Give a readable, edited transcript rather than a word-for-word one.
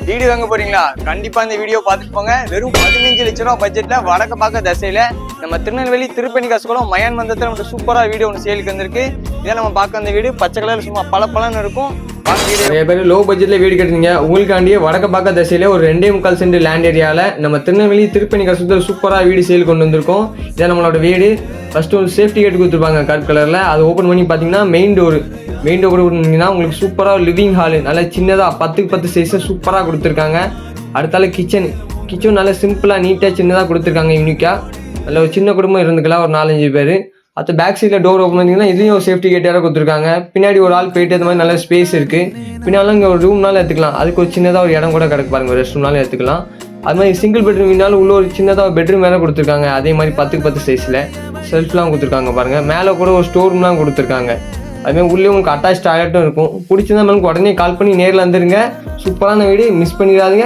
வீடு வாங்க போறீங்களா? கண்டிப்பா இந்த வீடியோ பார்த்துட்டு போங்க. வெறும் 15 லட்ச ரூபா பட்ஜெட்ல வடக்கு பார்க்க திசையில நம்ம திருநெல்வேலி திருப்பணி காசுக்குளம் மயான் மந்தத்துல நமக்கு சூப்பரா வீடியோ ஒன்று சேலுக்கு வந்திருக்கு. இதை நம்ம பார்க்க அந்த வீடு பச்சை கலர் சும்மா பல இருக்கும். நிறைய பேர் லோ பட்ஜெட்ல வீடு கட்டுறீங்க. உங்களுக்காண்டியே வடக்கு பார்க்க திசையில ஒரு 2.25 சென்ட் லேண்ட் ஏரியால நம்ம திருநெல்வேலி திருப்பணி காசுக்குளம் சூப்பரா வீடு சேல் கொண்டு வந்திருக்கோம். இதை நம்மளோட வீடு ஃபர்ஸ்ட் ஒரு சேஃப்டி கேட் கொடுத்துருப்பாங்க கருப்பு கலர்ல. அதை ஓப்பன் பண்ணி பார்த்தீங்கன்னா மெயின் டோர் கொடுத்தீங்கன்னா உங்களுக்கு சூப்பராக லிவிங் ஹாலு நல்லா சின்னதாக 10x 10 சைஸை சூப்பராக கொடுத்துருக்காங்க. அடுத்தால கிச்சன் நல்லா சிம்பிளாக நீட்டாக சின்னதாக கொடுத்துருக்காங்க. யூனிக்காக நல்ல ஒரு சின்ன குடும்பம் இருந்துக்கலாம், ஒரு 4-5 பேர். அடுத்த பேக் சைடில் டோர் ஓப்பன் பண்ணிங்கன்னா இதுலேயும் ஒரு சேஃப்டி கேட்டாக கொடுத்துருக்காங்க. பின்னாடி ஒரு ஆள் போயிட்டு அந்த மாதிரி நல்ல ஸ்பேஸ் இருக்குது. பின்னாலும் இங்கே ஒரு ரூம்னாலும் எடுத்துக்கலாம். அதுக்கு ஒரு சின்னதாக ஒரு இடம் கூட கிடக்கு பாருங்க, ஒரு ரெஸ்ட் ரூம்னாலும் எடுத்துக்கலாம். அது மாதிரி சிங்கிள் பெட்ரூம் இருந்தாலும் உள்ள ஒரு சின்னதாக பெட்ரூம் வேறு கொடுத்துருக்காங்க. அதே மாதிரி 10x 10 சைஸில் செல்ஃப்லாம் கொடுத்துருக்காங்க பாருங்கள். மேலே கூட ஒரு ஸ்டோர் ரூம்லாம் கொடுத்துருக்காங்க. அதுமாதிரி உள்ளே உங்களுக்கு அட்டாச் டாய்லெட்டும் இருக்கும். பிடிச்சிருந்தா மேலே உடனே கால் பண்ணி நேரில் வந்துடுங்க. சூப்பரான வீடு, மிஸ் பண்ணிடாதீங்க.